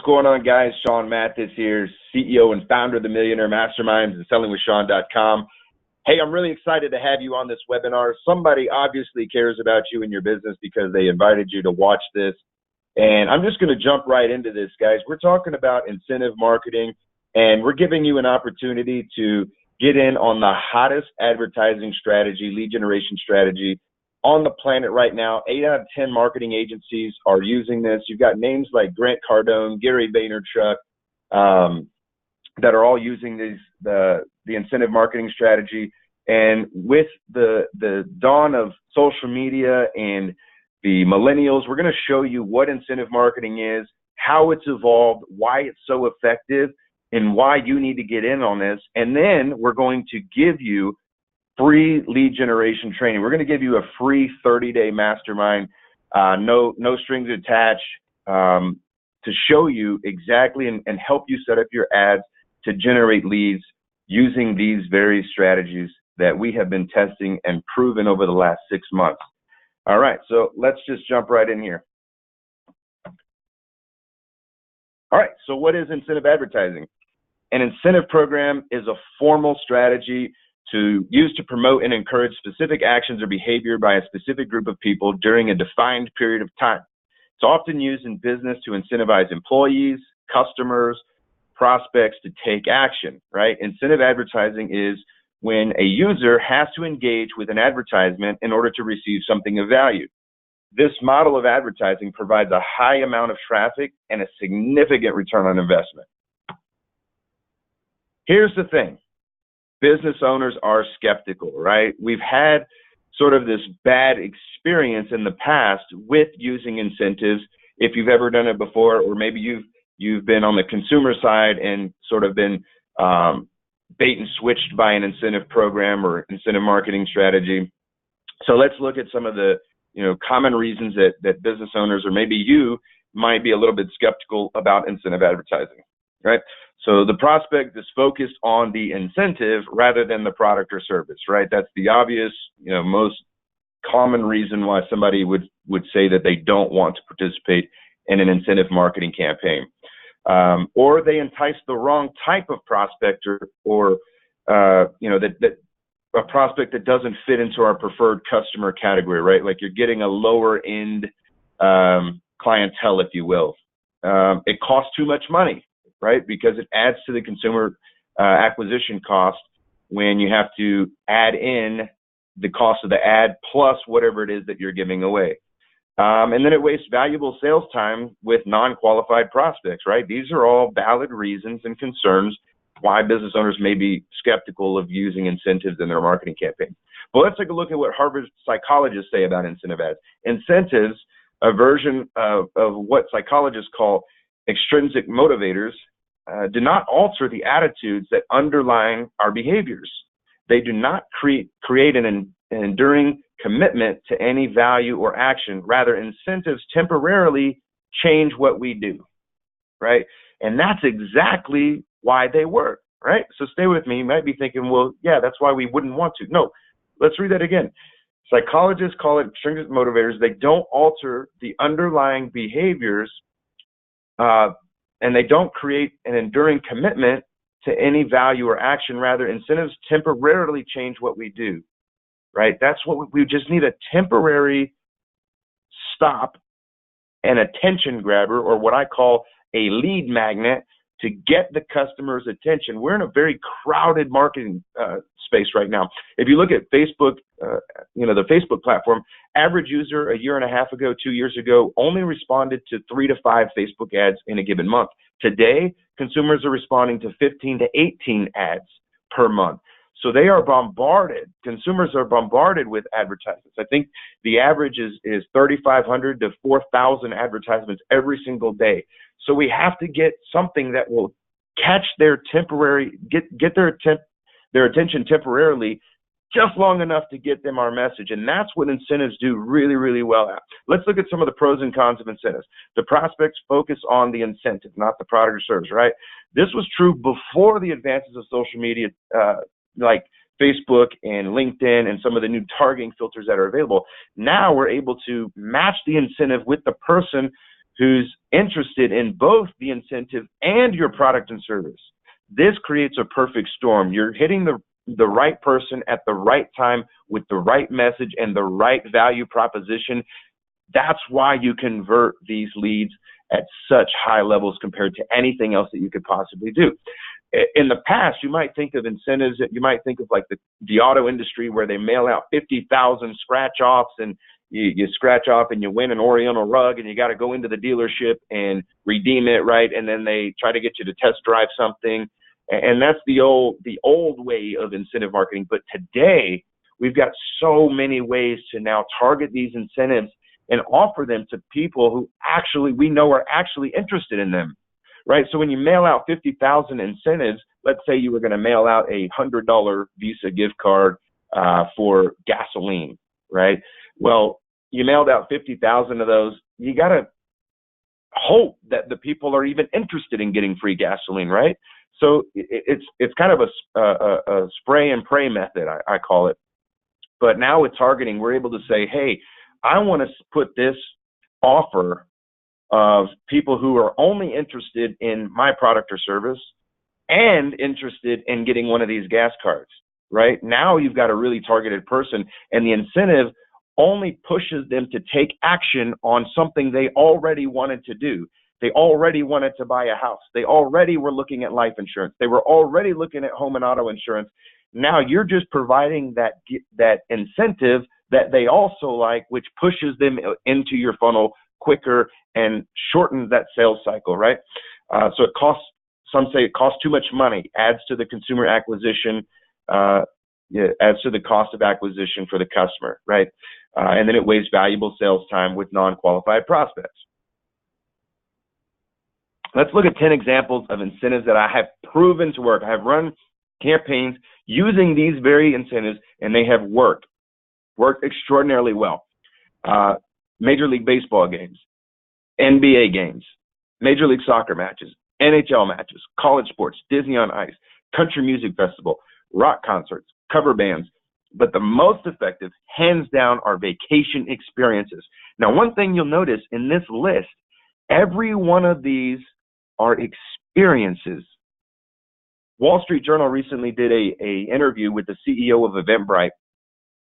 going on, guys? Sean Mathis here, CEO and founder of the Millionaire Masterminds and sellingwithsean.com. Hey, I'm really excited to have you on this webinar. Somebody obviously cares about you and your business because they invited you to watch this. And I'm just going to jump right into this, guys. We're talking about incentive marketing, and we're giving you an opportunity to get in on the hottest advertising strategy, lead generation strategy on the planet right now. 8 out of 10 marketing agencies are using this. You've got names like Grant Cardone, Gary Vaynerchuk, that are all using the incentive marketing strategy. And with the dawn of social media and the millennials, we're going to show you what incentive marketing is, how it's evolved, why it's so effective, and why you need to get in on this. And then we're going to give you free lead generation training. We're going to give you a free 30-day mastermind, no strings attached, to show you exactly and help you set up your ads to generate leads using these very strategies that we have been testing and proven over the last 6 months. All right, so let's just jump right in here. All right, so what is incentive advertising? An incentive program is a formal strategy used to promote and encourage specific actions or behavior by a specific group of people during a defined period of time. It's often used in business to incentivize employees, customers, prospects to take action, right? Incentive advertising is when a user has to engage with an advertisement in order to receive something of value. This model of advertising provides a high amount of traffic and a significant return on investment. Here's the thing. Business owners are skeptical, right? We've had sort of this bad experience in the past with using incentives. If you've ever done it before, or maybe you've been on the consumer side and sort of been bait and switched by an incentive program or incentive marketing strategy. So let's look at some of the common reasons that business owners, or maybe you, might be a little bit skeptical about incentive advertising, right? So the prospect is focused on the incentive rather than the product or service, right? That's the obvious, most common reason why somebody would say that they don't want to participate in an incentive marketing campaign. Or they entice the wrong type of prospect or that a prospect that doesn't fit into our preferred customer category, right? Like you're getting a lower end clientele, if you will. It costs too much money, right? Because it adds to the consumer acquisition cost when you have to add in the cost of the ad plus whatever it is that you're giving away. And then it wastes valuable sales time with non-qualified prospects, right? These are all valid reasons and concerns why business owners may be skeptical of using incentives in their marketing campaign. But let's take a look at what Harvard psychologists say about incentive ads. Incentives, a version of what psychologists call extrinsic motivators, do not alter the attitudes that underlie our behaviors. They do not create an enduring commitment to any value or action. Rather, incentives temporarily change what we do, right? And that's exactly why they work, right? So stay with me. You might be thinking, well, yeah, that's why we wouldn't want to. No, let's read that again. Psychologists call it extrinsic motivators. They don't alter the underlying behaviors, and they don't create an enduring commitment to any value or action. Rather, incentives temporarily change what we do, right? That's what we just need, a temporary stop, an attention grabber, or what I call a lead magnet to get the customer's attention. We're in a very crowded marketing space right now. If you look at Facebook, the Facebook platform, average user a year and a half ago, 2 years ago, only responded to 3 to 5 Facebook ads in a given month. Today, consumers are responding to 15 to 18 ads per month. So they are bombarded. Consumers are bombarded with advertisements. I think the average is 3,500 to 4,000 advertisements every single day. So we have to get something that will catch their get their attention temporarily, just long enough to get them our message. And that's what incentives do really, really well at. Let's look at some of the pros and cons of incentives. The prospects focus on the incentive, not the product or service, right? This was true before the advances of social media, like Facebook and LinkedIn and some of the new targeting filters that are available. Now we're able to match the incentive with the person who's interested in both the incentive and your product and service. This creates a perfect storm. You're hitting the right person at the right time with the right message and the right value proposition. That's why you convert these leads at such high levels compared to anything else that you could possibly do. In the past, you might think of incentives that you might think of like the auto industry, where they mail out 50,000 scratch offs, and you scratch off and you win an Oriental rug, and you got to go into the dealership and redeem it, right? And then they try to get you to test drive something. And that's the old way of incentive marketing. But today, we've got so many ways to now target these incentives and offer them to people who actually we know are actually interested in them, right? So when you mail out 50,000 incentives, let's say you were going to mail out a $100 Visa gift card for gasoline, right? Well, you mailed out 50,000 of those. You got to hope that the people are even interested in getting free gasoline, right? So it's kind of a spray and pray method, I call it. But now with targeting, we're able to say, hey, I want to put this offer of people who are only interested in my product or service and interested in getting one of these gas cards, right? Now you've got a really targeted person, and the incentive only pushes them to take action on something they already wanted to do. They already wanted to buy a house. They already were looking at life insurance. They were already looking at home and auto insurance. Now you're just providing that incentive that they also like, which pushes them into your funnel quicker and shortens that sales cycle, right? So it costs, some say it costs too much money, adds to the consumer acquisition, adds to the cost of acquisition for the customer, right? And then it wastes valuable sales time with non-qualified prospects. Let's look at 10 examples of incentives that I have proven to work. I have run campaigns using these very incentives, and they have worked extraordinarily well. Major League Baseball games, NBA games, Major League Soccer matches, NHL matches, college sports, Disney on Ice, country music festival, rock concerts, cover bands. But the most effective, hands down, are vacation experiences. Now, one thing you'll notice in this list, every one of these are experiences. Wall Street Journal recently did a interview with the CEO of Eventbrite,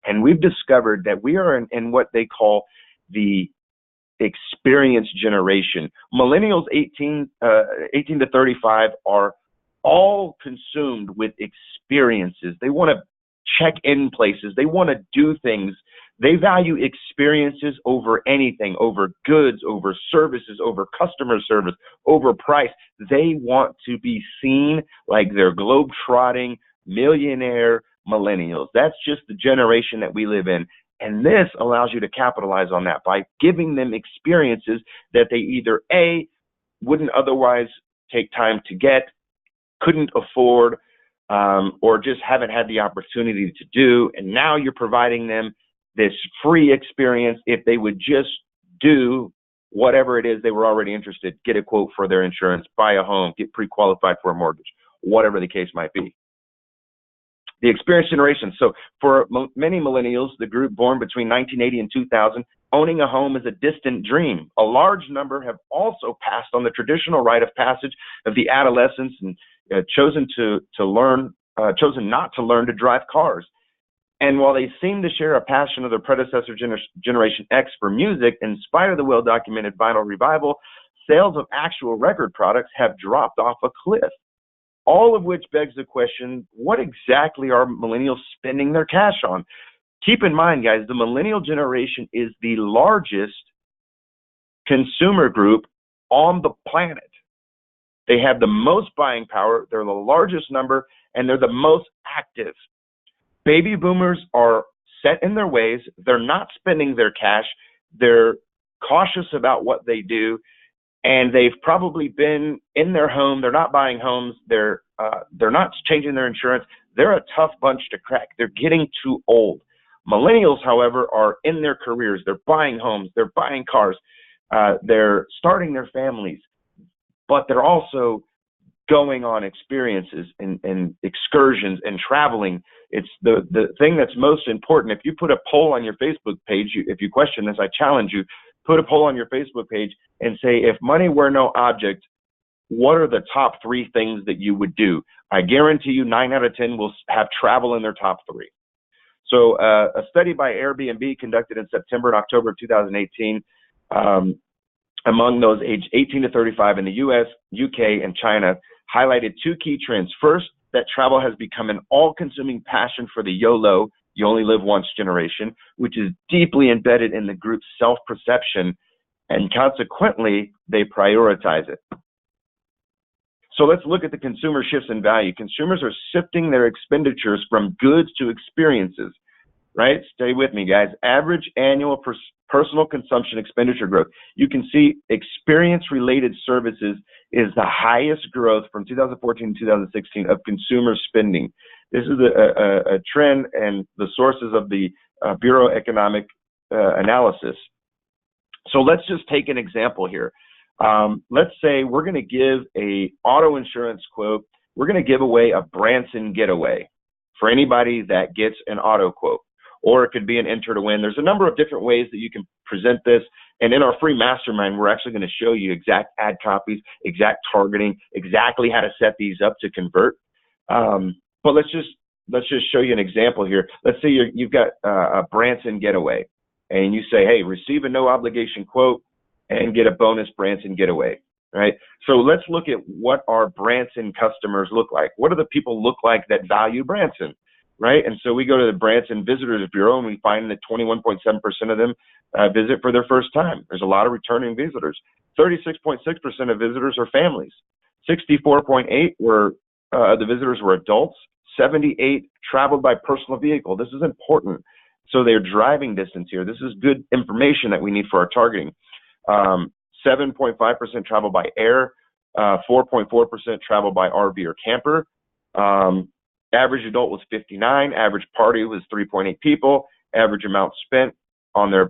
and we've discovered that we are in what they call the experience generation. Millennials 18 to 35 are all consumed with experiences. They want to check in places. They want to do things. They value experiences over anything, over goods, over services, over customer service, over price. They want to be seen like they're globe-trotting, millionaire millennials. That's just the generation that we live in. And this allows you to capitalize on that by giving them experiences that they either A, wouldn't otherwise take time to get, couldn't afford, or just haven't had the opportunity to do. And now you're providing them this free experience if they would just do whatever it is they were already interested, get a quote for their insurance, buy a home, get pre-qualified for a mortgage, whatever the case might be. The experience generation. So for many millennials, the group born between 1980 and 2000, owning a home is a distant dream. A large number have also passed on the traditional rite of passage of the adolescence and chosen not to learn to drive cars. And while they seem to share a passion of their predecessor Generation X for music, in spite of the well-documented vinyl revival, sales of actual record products have dropped off a cliff. All of which begs the question, what exactly are millennials spending their cash on? Keep in mind, guys, the millennial generation is the largest consumer group on the planet. They have the most buying power, they're the largest number, and they're the most active. Baby boomers are set in their ways. They're not spending their cash. They're cautious about what they do. And they've probably been in their home. They're not buying homes. They're not changing their insurance. They're a tough bunch to crack. They're getting too old. Millennials, however, are in their careers. They're buying homes. They're buying cars. They're starting their families. But they're also going on experiences and excursions and traveling. It's the thing that's most important. If you put a poll on your Facebook page, if you question this, I challenge you, put a poll on your Facebook page and say, if money were no object, what are the top 3 things that you would do? I guarantee you 9 out of 10 will have travel in their top 3. So a study by Airbnb conducted in September and October of 2018 among those aged 18 to 35 in the US, UK, and China highlighted 2 key trends. First, that travel has become an all-consuming passion for the YOLO, you only live once generation, which is deeply embedded in the group's self-perception, and consequently, they prioritize it. So let's look at the consumer shifts in value. Consumers are shifting their expenditures from goods to experiences, right? Stay with me, guys. Average annual personal consumption expenditure growth. You can see experience-related services is the highest growth from 2014 to 2016 of consumer spending. This is a trend and the sources of the Bureau of Economic Analysis. So let's just take an example here. Let's say we're going to give a auto insurance quote. We're going to give away a Branson getaway for anybody that gets an auto quote, or it could be an enter to win. There's a number of different ways that you can present this. And in our free mastermind, we're actually going to show you exact ad copies, exact targeting, exactly how to set these up to convert. But let's just show you an example here. Let's say you've got a Branson getaway, and you say, hey, receive a no obligation quote and get a bonus Branson getaway, right? So let's look at what our Branson customers look like. What do the people look like that value Branson, right? And so we go to the Branson Visitors Bureau, and we find that 21.7% of them visit for their first time. There's a lot of returning visitors. 36.6% of visitors are families. 64.8 were the visitors were adults. 78 traveled by personal vehicle. This is important. So they're driving distance here. This is good information that we need for our targeting. 7.5% travel by air, 4.4% travel by RV or camper. Average adult was 59. Average party was 3.8 people. Average amount spent on their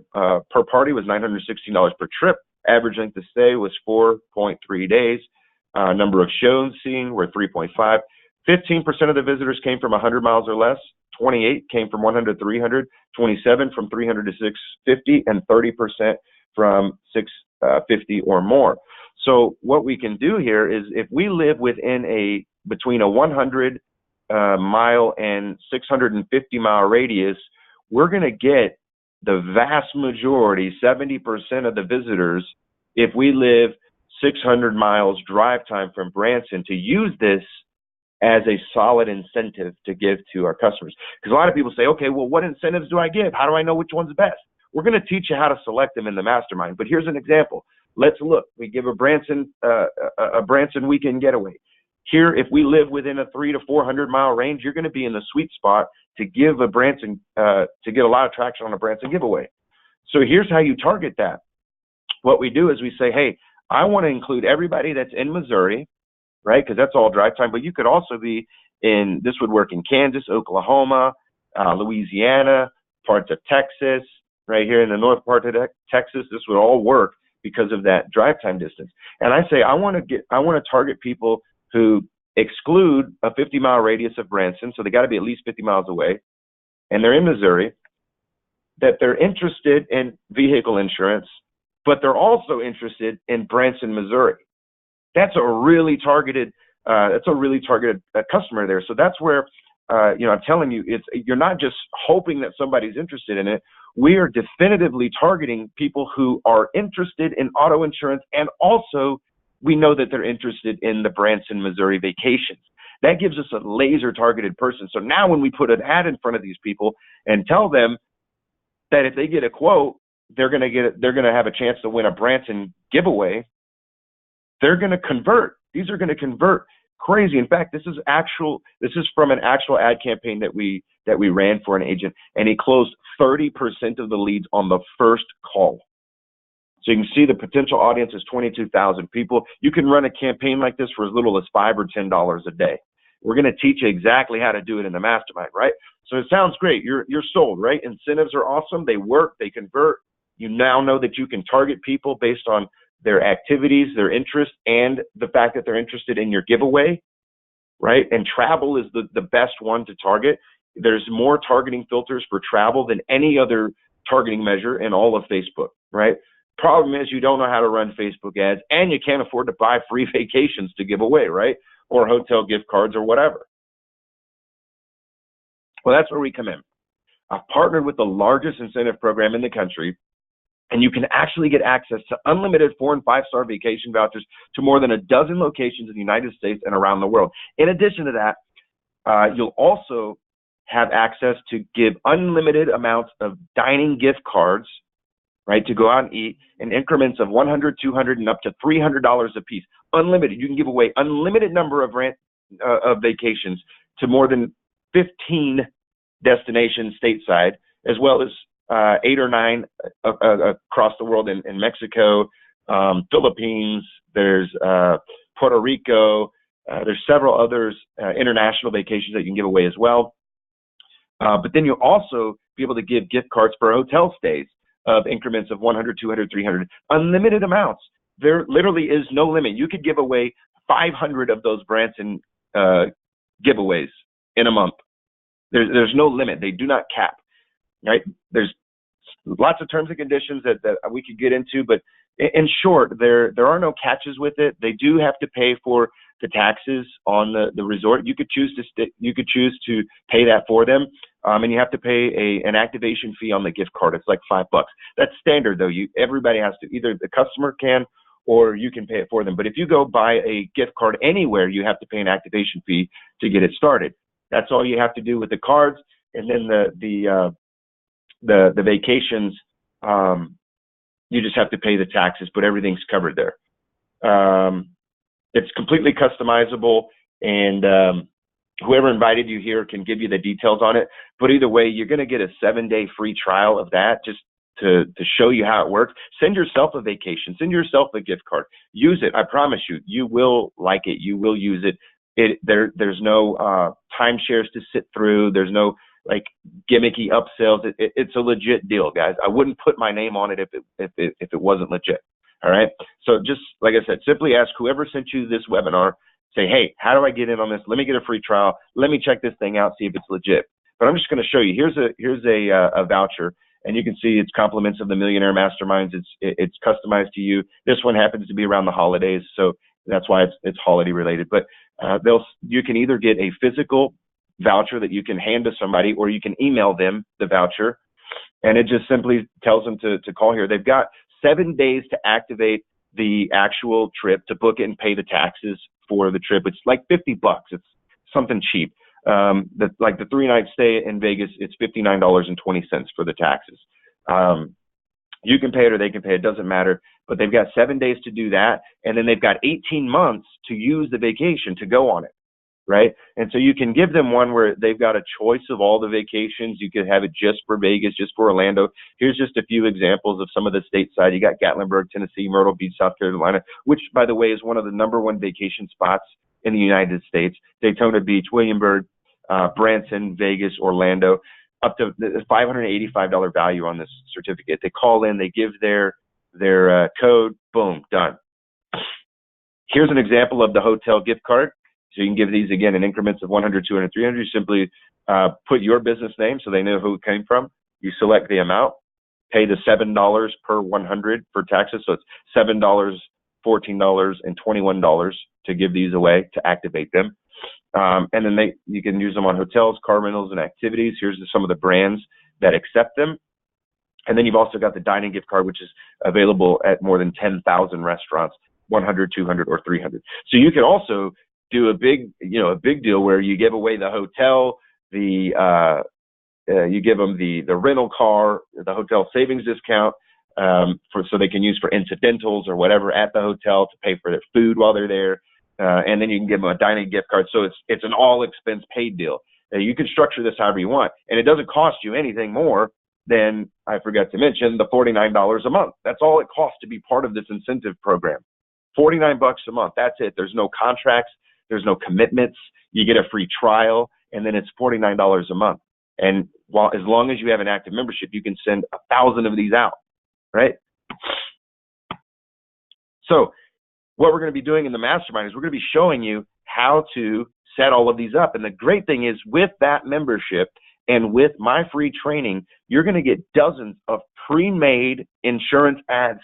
per party was $916 per trip. Average length of stay was 4.3 days. Number of shows seen were 3.5. 15% of the visitors came from 100 miles or less. 28 came from 100 to 300. 27 from 300 to 650, and 30% from 650 or more. So what we can do here is, if we live within between a 100 mile and 650 mile radius, we're going to get the vast majority, 70% of the visitors, if we live 600 miles drive time from Branson, to use this as a solid incentive to give to our customers. Because a lot of people say, okay, well, what incentives do I give? How do I know which one's best? We're going to teach you how to select them in the mastermind. But here's an example. Let's look. We give a Branson weekend getaway. Here, if we live within a 300 to 400 mile range, you're going to be in the sweet spot to give a Branson, to get a lot of traction on a Branson giveaway. So here's how you target that. What we do is we say, hey, I want to include everybody that's in Missouri, right? Because that's all drive time. But you could also be in, this would work in Kansas, Oklahoma, Louisiana, parts of Texas, right here in the north part of Texas. This would all work because of that drive time distance. And I say, I want to target people who exclude a 50-mile radius of Branson, so they got to be at least 50 miles away, and they're in Missouri, that they're interested in vehicle insurance, but they're also interested in Branson, Missouri. That's a really targeted customer there. So that's where, I'm telling you, you're not just hoping that somebody's interested in it. We are definitively targeting people who are interested in auto insurance, and also we know that they're interested in the Branson, Missouri vacations. That gives us a laser targeted person. So now when we put an ad in front of these people and tell them that if they get a quote, they're going to have a chance to win a Branson giveaway, they're going to convert. These are going to convert crazy. In fact, this is from an actual ad campaign that we ran for an agent, and he closed 30% of the leads on the first call. So you can see the potential audience is 22,000 people. You can run a campaign like this for as little as $5 or $10 a day. We're going to teach you exactly how to do it in the mastermind, right? So it sounds great. You're sold, right? Incentives are awesome. They work. They convert. You now know that you can target people based on their activities, their interests, and the fact that they're interested in your giveaway, right? And travel is the best one to target. There's more targeting filters for travel than any other targeting measure in all of Facebook, right? Problem is you don't know how to run Facebook ads, and you can't afford to buy free vacations to give away, right? Or hotel gift cards or whatever. Well, that's where we come in. I've partnered with the largest incentive program in the country, and you can actually get access to unlimited 4- and 5-star vacation vouchers to more than a dozen locations in the United States and around the world. In addition to that, you'll also have access to give unlimited amounts of dining gift cards, right, to go out and eat in increments of $100, $200, and up to $300 a piece. Unlimited. You can give away unlimited number of vacations to more than 15 destinations stateside, as well as 8 or 9 across the world in Mexico, Philippines, there's Puerto Rico, there's several others, international vacations that you can give away as well. But then you'll also be able to give gift cards for hotel stays of increments of 100, 200, 300, unlimited amounts. There literally is no limit. You could give away 500 of those Branson giveaways in a month. There's no limit. They do not cap, right? There's lots of terms and conditions that we could get into, but in short, there are no catches with it. They do have to pay for the taxes on the resort. You could choose to pay that for them, and you have to pay an activation fee on the gift card. It's like $5. That's standard though. Everybody has to, either the customer can or you can pay it for them. But if you go buy a gift card anywhere, you have to pay an activation fee to get it started. That's all you have to do with the cards, and then the vacations. You just have to pay the taxes, but everything's covered there. It's completely customizable, and whoever invited you here can give you the details on it. But either way, you're going to get a 7-day free trial of that just to show you how it works. Send yourself a vacation. Send yourself a gift card. Use it. I promise you, you will like it. You will use it. There's no timeshares to sit through. There's no like gimmicky upsells. It's a legit deal, guys. I wouldn't put my name on it if it wasn't legit. All right. So just like I said, simply ask whoever sent you this webinar. Say, hey, how do I get in on this? Let me get a free trial. Let me check this thing out, see if it's legit. But I'm just going to show you. Here's a voucher, and you can see it's compliments of the Millionaire Masterminds. It's customized to you. This one happens to be around the holidays, so that's why it's holiday related. But you can either get a physical voucher that you can hand to somebody, or you can email them the voucher, and it just simply tells them to call here. They've got 7 days to activate the actual trip, to book it and pay the taxes for the trip. It's like $50. It's something cheap. Like the 3-night stay in Vegas, it's $59.20 for the taxes. You can pay it or they can pay it, doesn't matter. But they've got 7 days to do that, and then they've got 18 months to use the vacation to go on it, right? And so you can give them one where they've got a choice of all the vacations. You could have it just for Vegas, just for Orlando. Here's just a few examples of some of the stateside. You got Gatlinburg, Tennessee, Myrtle Beach, South Carolina, which, by the way, is one of the #1 vacation spots in the United States. Daytona Beach, Williamsburg, Branson, Vegas, Orlando, up to the $585 value on this certificate. They call in, they give their code, boom, done. Here's an example of the hotel gift card. So you can give these, again, in increments of 100, 200, 300. You simply put your business name so they know who it came from. You select the amount, pay the $7 per 100 for taxes. So it's $7, $14, and $21 to give these away, to activate them. And then you can use them on hotels, car rentals, and activities. Here's some of the brands that accept them. And then you've also got the dining gift card, which is available at more than 10,000 restaurants, 100, 200, or 300. So you can also do a big deal where you give away the hotel, you give them the rental car, the hotel savings discount, so they can use for incidentals or whatever at the hotel to pay for their food while they're there. And then you can give them a dining gift card. So it's an all expense paid deal. You can structure this however you want, and it doesn't cost you anything more than, I forgot to mention, the $49 a month. That's all it costs to be part of this incentive program. $49 a month. That's it. There's no contracts. There's no commitments. You get a free trial, and then it's $49 a month. And as long as you have an active membership, you can send 1,000 of these out, right? So what we're going to be doing in the mastermind is we're going to be showing you how to set all of these up. And the great thing is, with that membership and with my free training, you're going to get dozens of pre-made insurance ads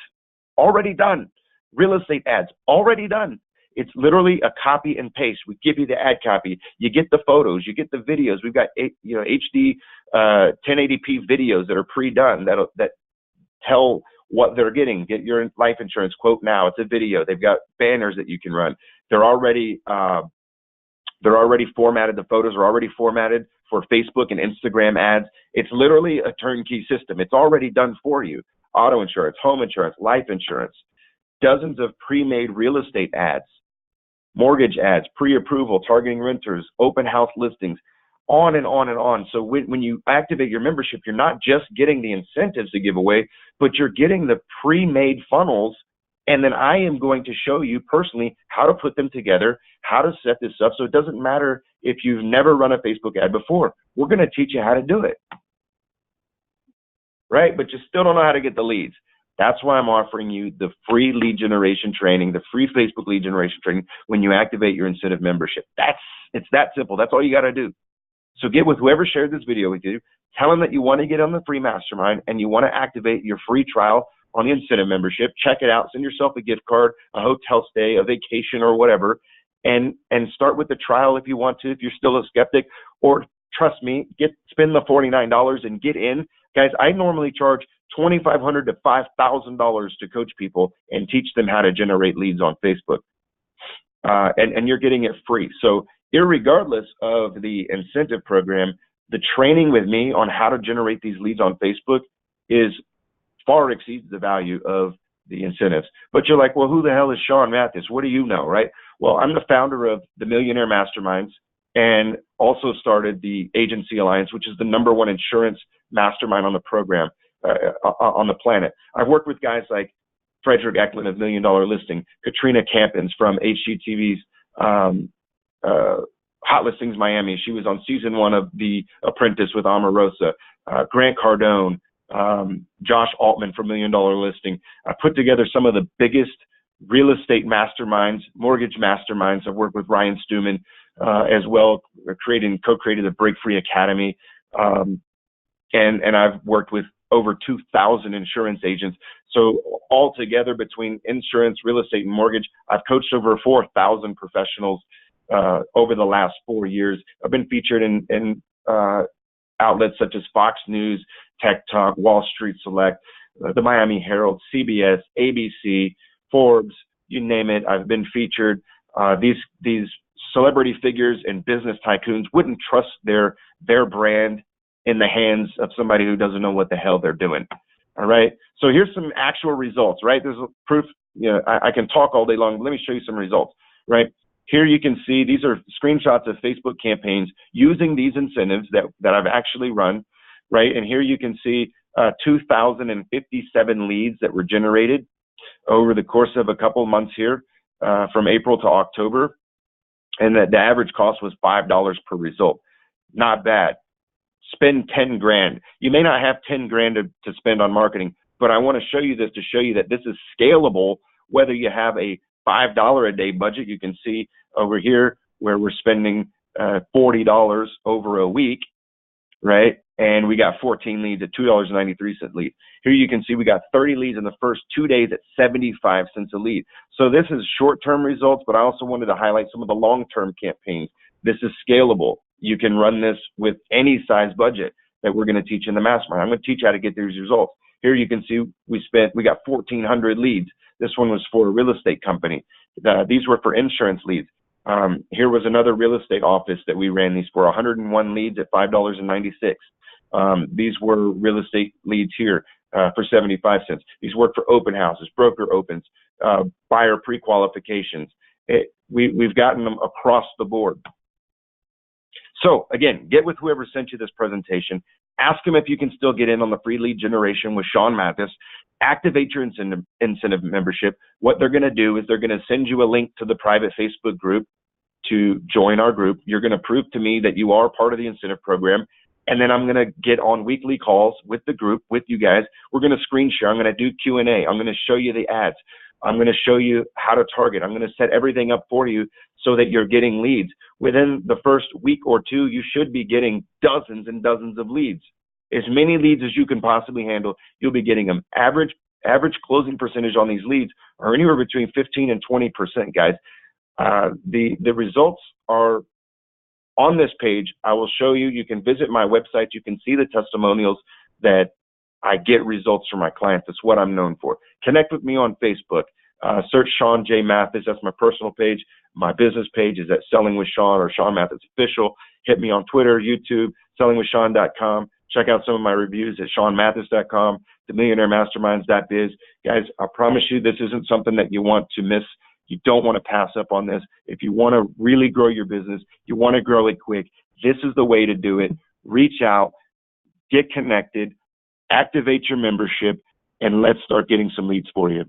already done. Real estate ads, already done. It's literally a copy and paste. We give you the ad copy. You get the photos. You get the videos. We've got HD 1080p videos that are pre-done that tell what they're getting. Get your life insurance quote now. It's a video. They've got banners that you can run. They're already formatted. The photos are already formatted for Facebook and Instagram ads. It's literally a turnkey system. It's already done for you. Auto insurance, home insurance, life insurance, dozens of pre-made real estate ads, mortgage ads, pre-approval, targeting renters, open house listings, on and on and on. So when you activate your membership, you're not just getting the incentives to give away, but you're getting the pre-made funnels. And then I am going to show you personally how to put them together, how to set this up. So it doesn't matter if you've never run a Facebook ad before. We're going to teach you how to do it. Right? But you still don't know how to get the leads. That's why I'm offering you the free lead generation training, the free Facebook lead generation training when you activate your incentive membership. It's that simple. That's all you got to do. So get with whoever shared this video with you. Tell them that you want to get on the free mastermind and you want to activate your free trial on the incentive membership. Check it out. Send yourself a gift card, a hotel stay, a vacation, or whatever, and start with the trial if you want to, if you're still a skeptic. Or trust me, spend the $49 and get in. Guys, I normally charge $2,500 to $5,000 to coach people and teach them how to generate leads on Facebook. And you're getting it free. So irregardless of the incentive program, the training with me on how to generate these leads on Facebook far exceeds the value of the incentives. But you're like, well, who the hell is Sean Mathis? What do you know, right? Well, I'm the founder of the Millionaire Masterminds and also started the Agency Alliance, which is the #1 insurance mastermind on the program, on the planet. I've worked with guys like Frederick Eklund of $1 Million Listing, Katrina Campins from HGTV's Hot Listings Miami. She was on season 1 of The Apprentice with Omarosa. Grant Cardone, Josh Altman from $1 Million Listing. I put together some of the biggest real estate masterminds, mortgage masterminds. I've worked with Ryan Stewman as well, co-created the Break Free Academy. And I've worked with over 2,000 insurance agents. So altogether between insurance, real estate, and mortgage, I've coached over 4,000 professionals over the last 4 years. I've been featured in outlets such as Fox News, Tech Talk, Wall Street Select, the Miami Herald, CBS, ABC, Forbes, you name it. I've been featured. These celebrity figures and business tycoons wouldn't trust their brand in the hands of somebody who doesn't know what the hell they're doing. All right. So here's some actual results, right? There's proof. I can talk all day long, but let me show you some results, right? Here you can see these are screenshots of Facebook campaigns using these incentives that I've actually run, right? And here you can see 2,057 leads that were generated over the course of a couple of months here, from April to October. And the average cost was $5 per result. Not bad. Spend 10 grand. You may not have 10 grand to spend on marketing, but I want to show you this to show you that this is scalable, whether you have a $5 a day budget. You can see over here where we're spending $40 over a week, right? And we got 14 leads at $2.93 lead. Here you can see we got 30 leads in the first 2 days at 75 cents a lead. So this is short-term results, but I also wanted to highlight some of the long-term campaigns. This is scalable. You can run this with any size budget that we're going to teach in the mastermind. I'm going to teach you how to get these results. Here you can see we got 1,400 leads. This one was for a real estate company. These were for insurance leads. Here was another real estate office that we ran these for, 101 leads at $5.96. These were real estate leads here for 75 cents. These work for open houses, broker opens, buyer pre-qualifications. We've gotten them across the board. So again, get with whoever sent you this presentation. Ask them if you can still get in on the free lead generation with Sean Mathis. Activate your incentive membership. What they're going to do is they're going to send you a link to the private Facebook group to join our group. You're going to prove to me that you are part of the incentive program. And then I'm going to get on weekly calls with the group, with you guys. We're going to screen share. I'm going to do Q&A. I'm going to show you the ads. I'm going to show you how to target. I'm going to set everything up for you so that you're getting leads. Within the first week or two, you should be getting dozens and dozens of leads. As many leads as you can possibly handle, you'll be getting them. Average average closing percentage on these leads are anywhere between 15 and 20%, guys. The results are on this page. I will show you. You can visit my website. You can see the testimonials that I get results from my clients. That's what I'm known for. Connect with me on Facebook. Search Sean J. Mathis. That's my personal page. My business page is at Selling with Sean or Sean Mathis Official. Hit me on Twitter, YouTube, sellingwithsean.com. Check out some of my reviews at seanmathis.com, themillionairemasterminds.biz. Guys, I promise you this isn't something that you want to miss. You don't want to pass up on this. If you want to really grow your business, you want to grow it quick, this is the way to do it. Reach out, get connected, activate your membership, and let's start getting some leads for you.